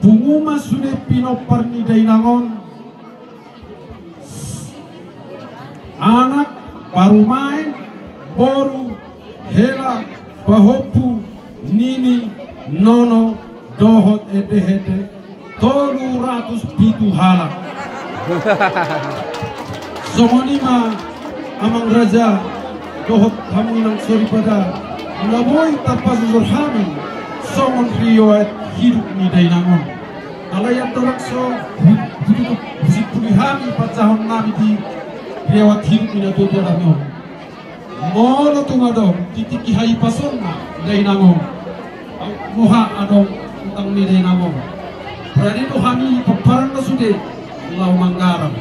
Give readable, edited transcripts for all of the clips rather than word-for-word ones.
punguma sudah pinopar ni dainangon anak baru main boru hela bahopu nini nono dohot ede 307 halak. Somonima amang raja dohot kami nang sori pada namoy tapas zurhami somon riwayat hidup ni dainangon alayat tolak so hidup sipulihami pacahon nabi di riwayat hidup ni nato dalamon molo tungadong titiki hai pason na dainangon muha adong utang ni dainangon berani tu kami paparan na sude lau manggaram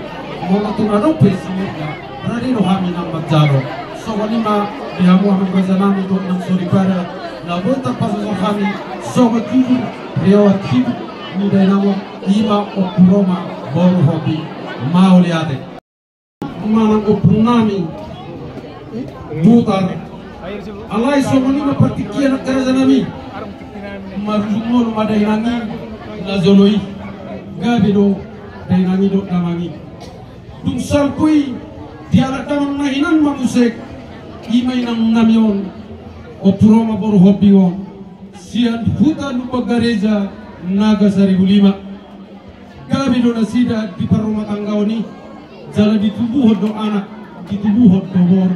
molo tungadong pesimurga berani tu kami nang majalo so wanima dihamu amang gazanami do nang sori pada labon tapas kami so matuju riwayat hidup ni dainangon ima opuroma boru hobi mau liate manang opurnami butar alai somonima partikian karazanami marujumol madainangi na zonoi gabi do dainangi do namangi dung salpui diarak tamang nahinan mamusek imay nang namyon opuroma boru hobi won sian hutan lupa gareja naga 1005 gabi do nasida di parumah tangga ni jala ditubuh do anak ditubuh do bor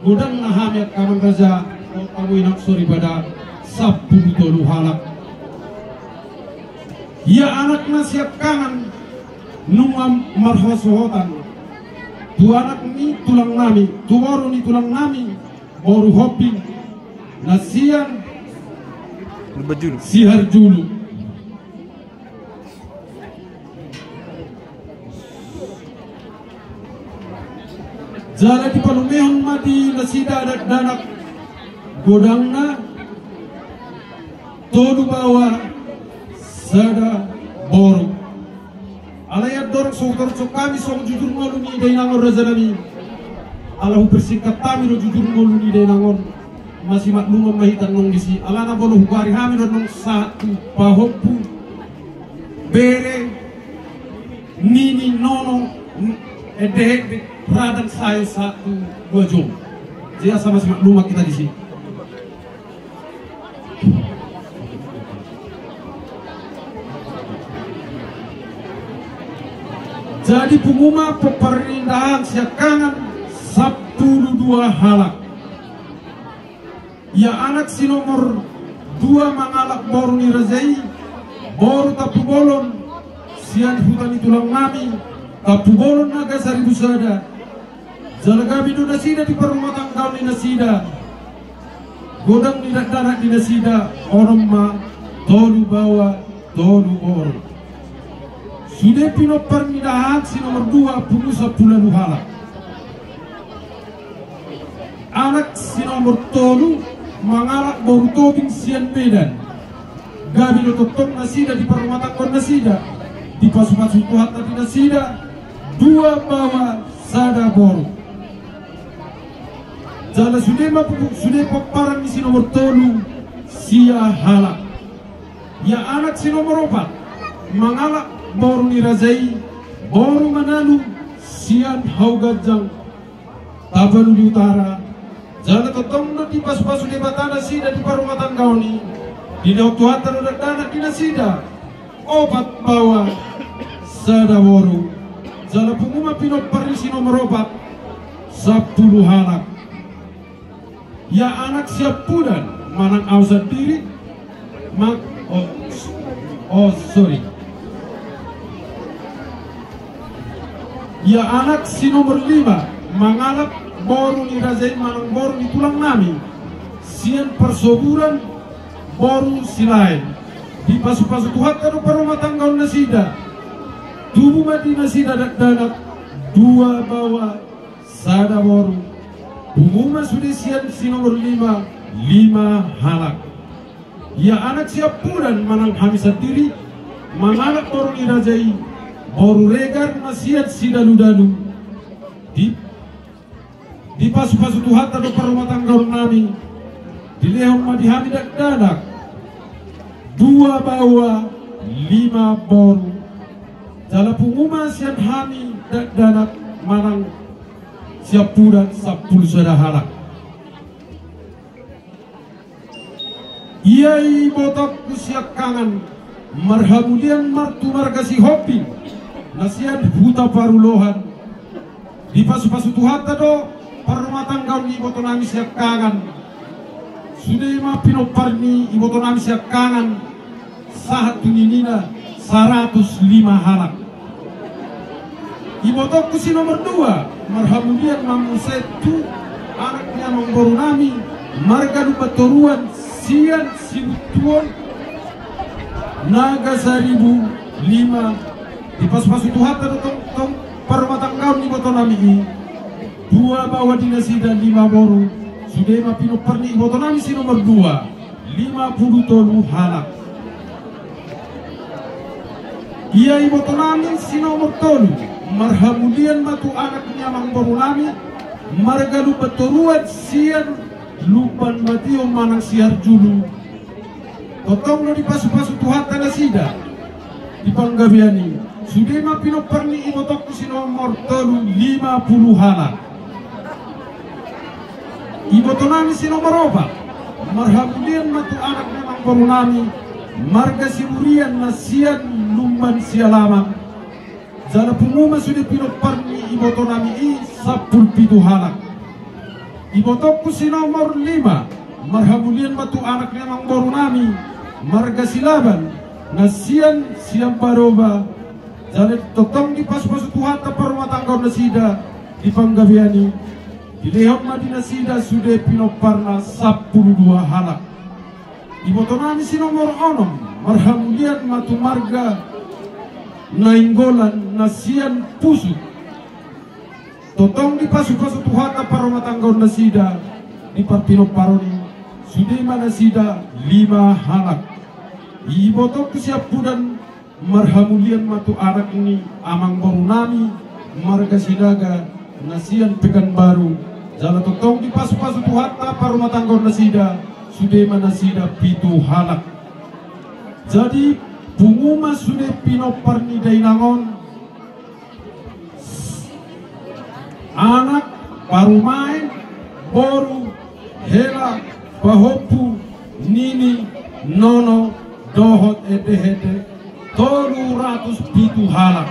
godang nahamet kamang raja o kamu inak sori pada 10 halak ya anak na siap kangen nungam marhasohotan tu anak ni tulang nami tu baru ni tulang nami baru hobi nasian sihar julu jala di palumehon mati nasida adat danak godangna tolu bawa sada boru alayat dorong sokor kami sok jujur ngolu ni dainangon razanami alahu bersingkat kami do jujur ngolu ni dainangon masih maklum mahitan nong disi alana bolu hukari hami do nong satu pahopu bere nini nono ede radang saya 1-2 jam jadi sama maklum kita di sini jadi pengumuman pemerintahan siakangan 12 halak ya anak si nomor 2 mangalak boru ni razai boru tapu bolon sian hutan tulang nami tapu bolon naga 1000 sada jalagabi do nasida di perumah tangga ni nasida godang ni danak di nasida orang ma tolu bawa tolu boru sudah pino permintaan si nomor 2 punya 10 halak anak si nomor tolu mangalak boru tobing sian medan gabi do totong nasida di perumah tangga nasida di pasu-pasu tuhat tadi nasida 2 bawa sada boru jala sudah paparan si nomor tolu sia halak ya anak si nomor 4 mangalak boru ni razai boru manalu sian haugajang tabalu di utara jala totong di pasu-pasu di batana sida di parumah tangga ni di dautuhan terhadap anak di nasida 4 bawa sada boru jala pengumuman pinot parisi nomor 4 10 halak ya anak siap pudan manang ausat diri sorry ya anak si nomor 5 mangalap boru ni razai manang boru ni tulang nami sian persoburan boru silain di pasu-pasu tuhat kado parumah tangga nasida tubuh mati nasida danak 2 bawa sada boru pengumuman sudah sian si nomor 5 halak ya anak siap pudan manang hamisat diri mangalap boru ni razai boru regar masiat si dalu-dalu di pasu-pasu tuhat atau parumah tangga nami di lehong madihami danak 2 bawa 5 boru jala punguma sian hani danak manang siap puran 10 sudah halak. Iai botak kusiak kangan marhamulian martu margasi hopi nasian huta parulohan di pasu-pasu tuhata do parumatang gaun iboto nami siak kangan sudah ma pinoparni iboto nami siak kangan sahat tuninina 105 halak. Ibotok kusi nomor 2 marhamulian mamusetu anaknya mangboru nami marga lupa toruan sian sibutuan naga 1005 di pas-pasu tuhata tong parumatang kaun iboto nami 2 bawa dinasida 5 boru sudah ma pinoparni iboto nami si nomor 2 50 tolu halak. Ia iboto nami si nomor 3 marhamulian matu anaknya mangboru nami marga lupa toruan sian lupan matio manang siar julu totong lo di pasu-pasu tuhata nasida di panggabiani sudah ma pinoparni ibotok si nomor 50 halak. Iboto nami si nomor 4 marhamulian matu anaknya mangboru nami marga simurian nasian lumban sialaman jana punguma sudah pinoparni iboto nami 10 halak. Ibotokku si nomor 5 marhamulian matu anaknya mangboru nami marga silaban nasian siam paroba jana totong di pas-pasu tuhata parumatang kaun nasida di panggabiani di lehok madina sida sudah pinoparna 12 halak. Iboto nami si nomor 6 marhamulian matu marga nainggolan nasian pusut totong di pasu-pasu tuhata parumatang kaun nasida di parpino paroni sudah nasida 5 halak. Ibotok siap pudan marhamulian matu anak ini amang baru nami marga sinaga nasian pekan baru jala totong di pasu-pasu tuhata parumatang kaun nasida sudah nasida 7 halak. Jadi punguma sudah pinoparni dainangon anak parumain boru hela bahopu nini nono dohot ede 307 halak.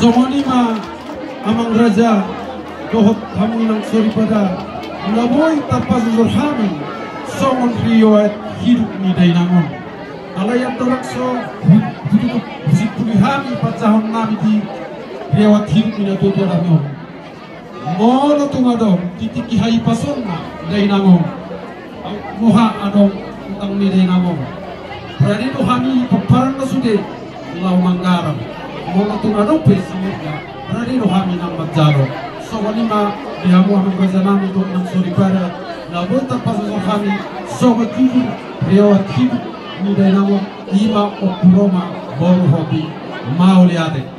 Somonima amang raja dohot hamunang soripeda naboy tapazurhamin somon riwayat hidup ni dainangon alayat torakso hidup sipulihami pacahon nami di riwayat hidup ni natuto nami mono tungado titiki hai pasonna dainangon moha adong utang ni dainangon berani do kami paparan na sude lau manggaram mono tungado pesimurga berani do kami nang magjalo so wanima dihamu amang gazanami do nang soripara naboy tapazur kami sobat jujur riwayat hidup ni dainangon ima okuroma boru hobi mau liate.